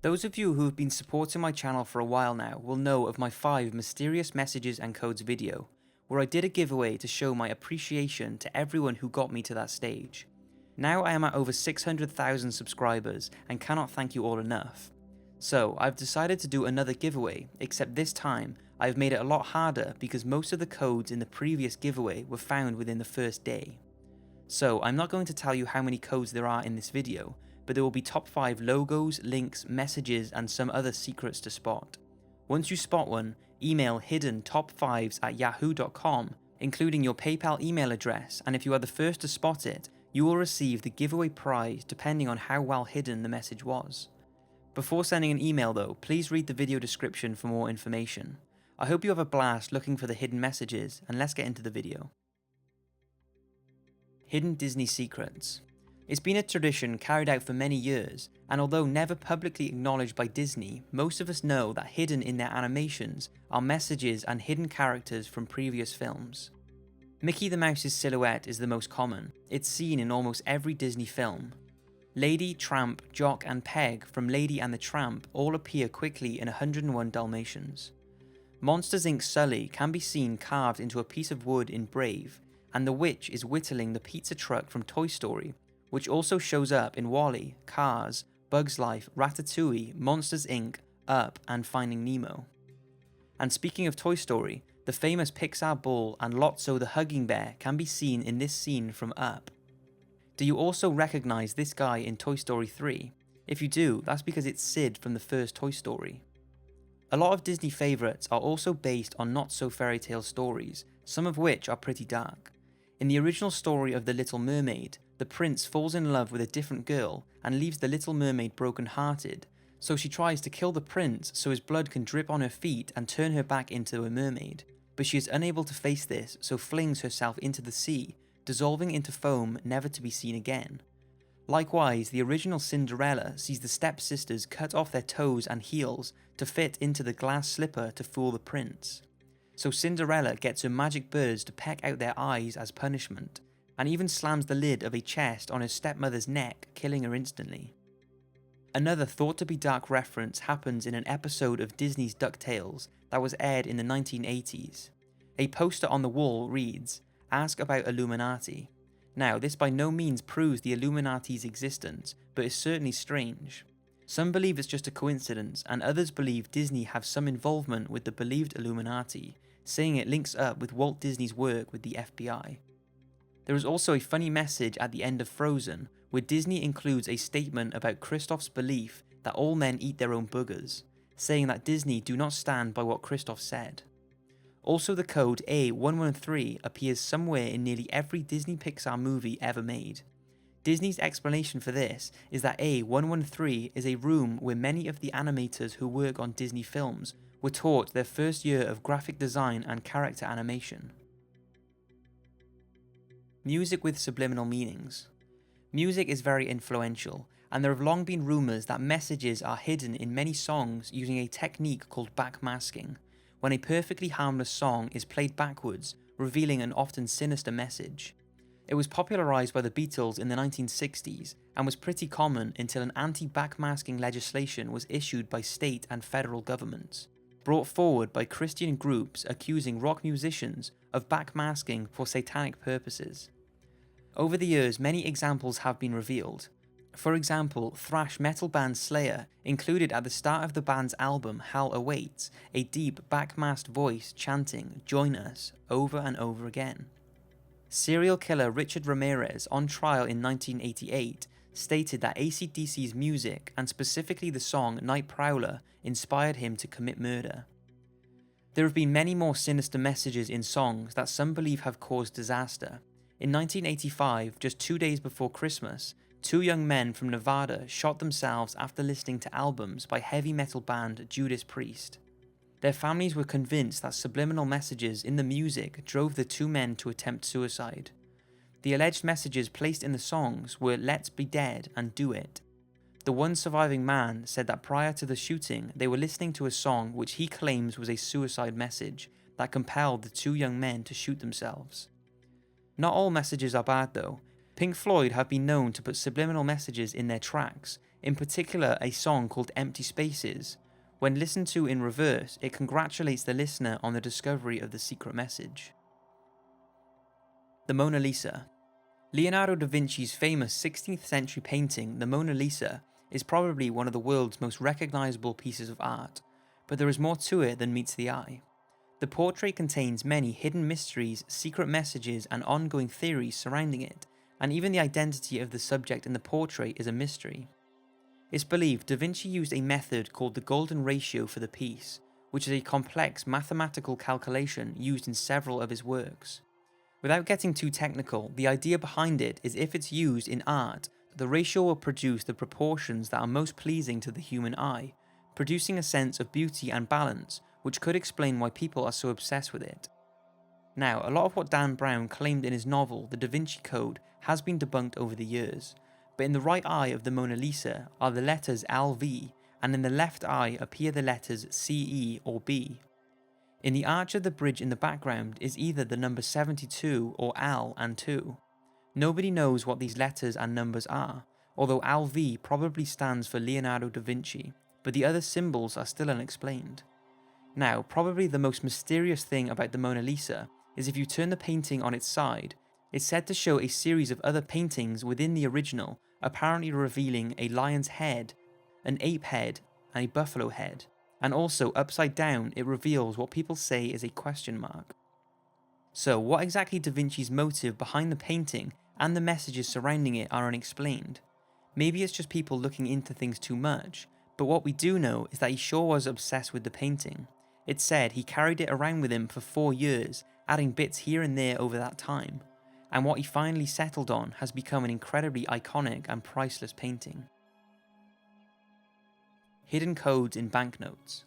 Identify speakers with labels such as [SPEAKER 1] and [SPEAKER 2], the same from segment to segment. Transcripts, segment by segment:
[SPEAKER 1] Those of you who have been supporting my channel for a while now will know of my 5 mysterious messages and codes video, where I did a giveaway to show my appreciation to everyone who got me to that stage. Now I am at over 600,000 subscribers and cannot thank you all enough. So I've decided to do another giveaway, except this time I've made it a lot harder because most of the codes in the previous giveaway were found within the first day. So I'm not going to tell you how many codes there are in this video, but there will be top 5 logos, links, messages and some other secrets to spot. Once you spot one, email hiddentop5s@yahoo.com, including your PayPal email address, and if you are the first to spot it, you will receive the giveaway prize depending on how well hidden the message was. Before sending an email though, please read the video description for more information. I hope you have a blast looking for the hidden messages, and let's get into the video. Hidden Disney secrets. It's been a tradition carried out for many years, and although never publicly acknowledged by Disney, most of us know that hidden in their animations are messages and hidden characters from previous films. Mickey the Mouse's silhouette is the most common. It's seen in almost every Disney film. Lady, Tramp, Jock and Peg from Lady and the Tramp all appear quickly in 101 Dalmatians. Monsters Inc. Sully can be seen carved into a piece of wood in Brave, and the witch is whittling the pizza truck from Toy Story, which also shows up in WALL-E, Cars, Bugs Life, Ratatouille, Monsters Inc., Up and Finding Nemo. And speaking of Toy Story, the famous Pixar Bull and Lotso the Hugging Bear can be seen in this scene from Up. Do you also recognise this guy in Toy Story 3? If you do, that's because it's Sid from the first Toy Story. A lot of Disney favourites are also based on not so fairy tale stories, some of which are pretty dark. In the original story of The Little Mermaid, the prince falls in love with a different girl and leaves the Little Mermaid broken-hearted, so she tries to kill the prince so his blood can drip on her feet and turn her back into a mermaid. But she is unable to face this, so flings herself into the sea, dissolving into foam never to be seen again. Likewise, the original Cinderella sees the stepsisters cut off their toes and heels to fit into the glass slipper to fool the prince. So Cinderella gets her magic birds to peck out their eyes as punishment, and even slams the lid of a chest on her stepmother's neck, killing her instantly. Another thought to be dark reference happens in an episode of Disney's DuckTales that was aired in the 1980s. A poster on the wall reads, "Ask about Illuminati." Now, this by no means proves the Illuminati's existence, but is certainly strange. Some believe it's just a coincidence, and others believe Disney have some involvement with the believed Illuminati, saying it links up with Walt Disney's work with the FBI. There is also a funny message at the end of Frozen, where Disney includes a statement about Kristoff's belief that all men eat their own boogers, saying that Disney do not stand by what Kristoff said. Also, the code A113 appears somewhere in nearly every Disney Pixar movie ever made. Disney's explanation for this is that A113 is a room where many of the animators who work on Disney films were taught their first year of graphic design and character animation. Music with subliminal meanings. Music is very influential, and there have long been rumours that messages are hidden in many songs using a technique called backmasking, when a perfectly harmless song is played backwards, revealing an often sinister message. It was popularised by the Beatles in the 1960s, and was pretty common until an anti-backmasking legislation was issued by state and federal governments, brought forward by Christian groups accusing rock musicians of backmasking for satanic purposes. Over the years, many examples have been revealed. For example, thrash metal band Slayer included at the start of the band's album Hell Awaits a deep backmasked voice chanting "Join Us" over and over again. Serial killer Richard Ramirez, on trial in 1988, stated that AC/DC's music, and specifically the song Night Prowler, inspired him to commit murder. There have been many more sinister messages in songs that some believe have caused disaster. In 1985, just 2 days before Christmas, 2 young men from Nevada shot themselves after listening to albums by heavy metal band Judas Priest. Their families were convinced that subliminal messages in the music drove the 2 men to attempt suicide. The alleged messages placed in the songs were "Let's be dead" and "Do it." The one surviving man said that prior to the shooting, they were listening to a song which he claims was a suicide message that compelled the 2 young men to shoot themselves. Not all messages are bad though. Pink Floyd have been known to put subliminal messages in their tracks, in particular a song called Empty Spaces. When listened to in reverse, it congratulates the listener on the discovery of the secret message. The Mona Lisa. Leonardo da Vinci's famous 16th century painting, the Mona Lisa, is probably one of the world's most recognizable pieces of art, but there is more to it than meets the eye. The portrait contains many hidden mysteries, secret messages, and ongoing theories surrounding it, and even the identity of the subject in the portrait is a mystery. It's believed Da Vinci used a method called the golden ratio for the piece, which is a complex mathematical calculation used in several of his works. Without getting too technical, the idea behind it is if it's used in art, the ratio will produce the proportions that are most pleasing to the human eye, producing a sense of beauty and balance, which could explain why people are so obsessed with it. Now, a lot of what Dan Brown claimed in his novel, The Da Vinci Code, has been debunked over the years, but in the right eye of the Mona Lisa are the letters LV, and in the left eye appear the letters CE or B. In the arch of the bridge in the background is either the number 72 or L and 2. Nobody knows what these letters and numbers are, although LV probably stands for Leonardo da Vinci, but the other symbols are still unexplained. Now, probably the most mysterious thing about the Mona Lisa is if you turn the painting on its side, it's said to show a series of other paintings within the original, apparently revealing a lion's head, an ape head, and a buffalo head, and also upside down it reveals what people say is a question mark. So what exactly Da Vinci's motive behind the painting and the messages surrounding it are unexplained? Maybe it's just people looking into things too much, but what we do know is that he sure was obsessed with the painting. It's said he carried it around with him for 4 years, adding bits here and there over that time, and what he finally settled on has become an incredibly iconic and priceless painting. Hidden codes in banknotes.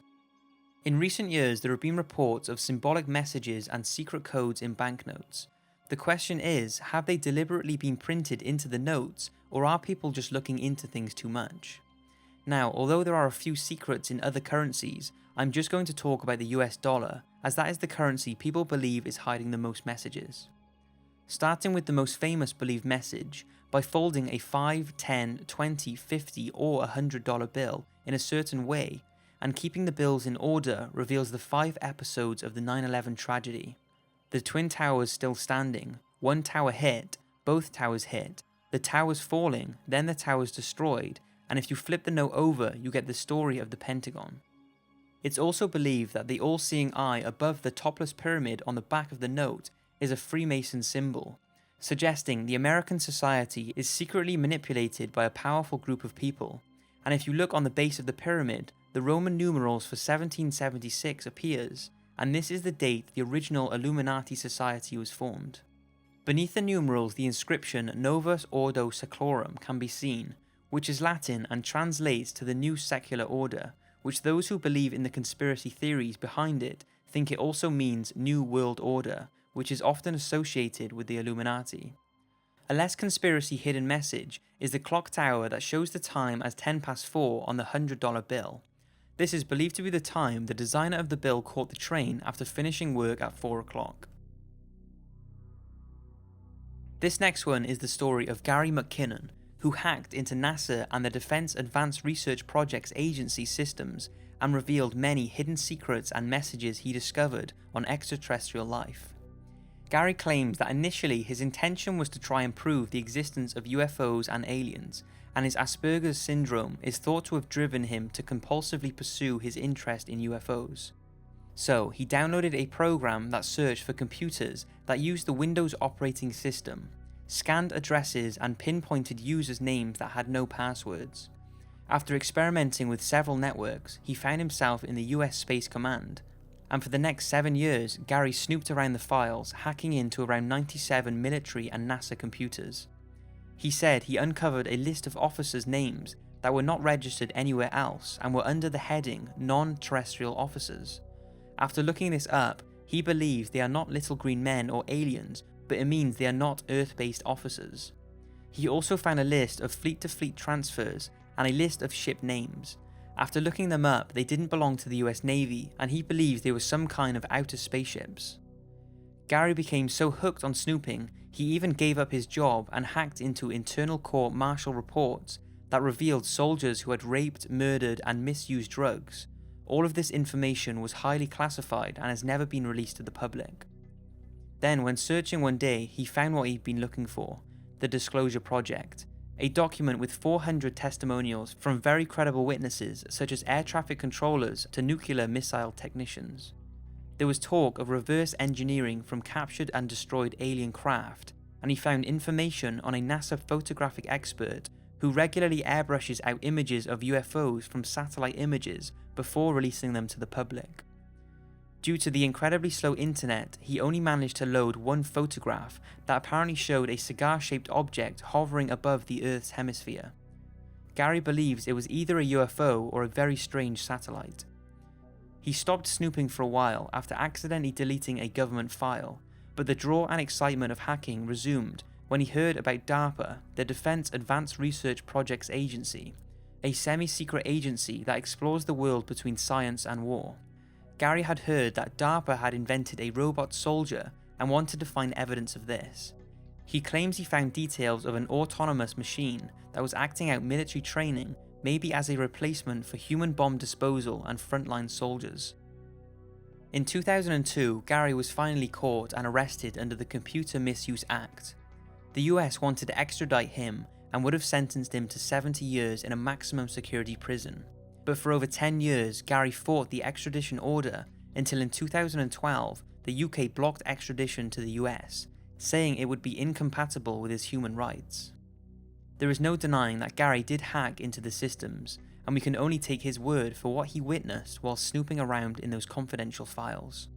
[SPEAKER 1] In recent years, there have been reports of symbolic messages and secret codes in banknotes. The question is, have they deliberately been printed into the notes, or are people just looking into things too much? Now, although there are a few secrets in other currencies, I'm just going to talk about the US dollar, as that is the currency people believe is hiding the most messages. Starting with the most famous believed message, by folding a 5, 10, 20, 50 or $100 bill in a certain way, and keeping the bills in order reveals the 5 episodes of the 9/11 tragedy. The Twin Towers still standing, one tower hit, both towers hit, the towers falling, then the towers destroyed, and if you flip the note over, you get the story of the Pentagon. It's also believed that the all-seeing eye above the topless pyramid on the back of the note is a Freemason symbol, suggesting the American society is secretly manipulated by a powerful group of people, and if you look on the base of the pyramid, the Roman numerals for 1776 appears, and this is the date the original Illuminati society was formed. Beneath the numerals, the inscription Novus Ordo Seclorum can be seen, which is Latin and translates to the New Secular Order, which those who believe in the conspiracy theories behind it think it also means New World Order, which is often associated with the Illuminati. A less conspiracy hidden message is the clock tower that shows the time as 10 past 4 on the $100 bill. This is believed to be the time the designer of the bill caught the train after finishing work at 4 o'clock. This next one is the story of Gary McKinnon, who hacked into NASA and the Defense Advanced Research Projects Agency systems and revealed many hidden secrets and messages he discovered on extraterrestrial life. Gary claims that initially his intention was to try and prove the existence of UFOs and aliens, and his Asperger's syndrome is thought to have driven him to compulsively pursue his interest in UFOs. So he downloaded a program that searched for computers that used the Windows operating system, scanned addresses and pinpointed users' names that had no passwords. After experimenting with several networks, he found himself in the US Space Command, and for the next 7 years, Gary snooped around the files, hacking into around 97 military and NASA computers. He said he uncovered a list of officers' names that were not registered anywhere else and were under the heading non-terrestrial officers. After looking this up, he believes they are not little green men or aliens, but it means they are not Earth-based officers. He also found a list of fleet-to-fleet transfers and a list of ship names. After looking them up, they didn't belong to the US Navy, and he believes they were some kind of outer spaceships. Gary became so hooked on snooping, He even gave up his job and hacked into internal court-martial reports that revealed soldiers who had raped, murdered, and misused drugs. All of this information was highly classified and has never been released to the public. Then, when searching one day, he found what he'd been looking for: the Disclosure Project, a document with 400 testimonials from very credible witnesses such as air traffic controllers to nuclear missile technicians. There was talk of reverse engineering from captured and destroyed alien craft, and he found information on a NASA photographic expert who regularly airbrushes out images of UFOs from satellite images before releasing them to the public. Due to the incredibly slow internet, he only managed to load one photograph that apparently showed a cigar-shaped object hovering above the Earth's hemisphere. Gary believes it was either a UFO or a very strange satellite. He stopped snooping for a while after accidentally deleting a government file, but the draw and excitement of hacking resumed when he heard about DARPA, the Defense Advanced Research Projects Agency, a semi-secret agency that explores the world between science and war. Gary had heard that DARPA had invented a robot soldier and wanted to find evidence of this. He claims he found details of an autonomous machine that was acting out military training, maybe as a replacement for human bomb disposal and frontline soldiers. In 2002, Gary was finally caught and arrested under the Computer Misuse Act. The US wanted to extradite him and would have sentenced him to 70 years in a maximum security prison. But for over 10 years, Gary fought the extradition order until in 2012, the UK blocked extradition to the US, saying it would be incompatible with his human rights. There is no denying that Gary did hack into the systems, and we can only take his word for what he witnessed while snooping around in those confidential files.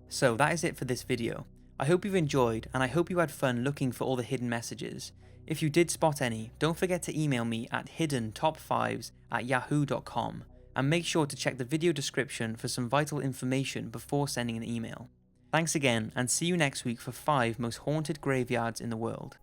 [SPEAKER 1] So that is it for this video. I hope you've enjoyed, and I hope you had fun looking for all the hidden messages. If you did spot any, don't forget to email me at hiddentop5@yahoo.com, and make sure to check the video description for some vital information before sending an email. Thanks again, and see you next week for 5 most haunted graveyards in the world.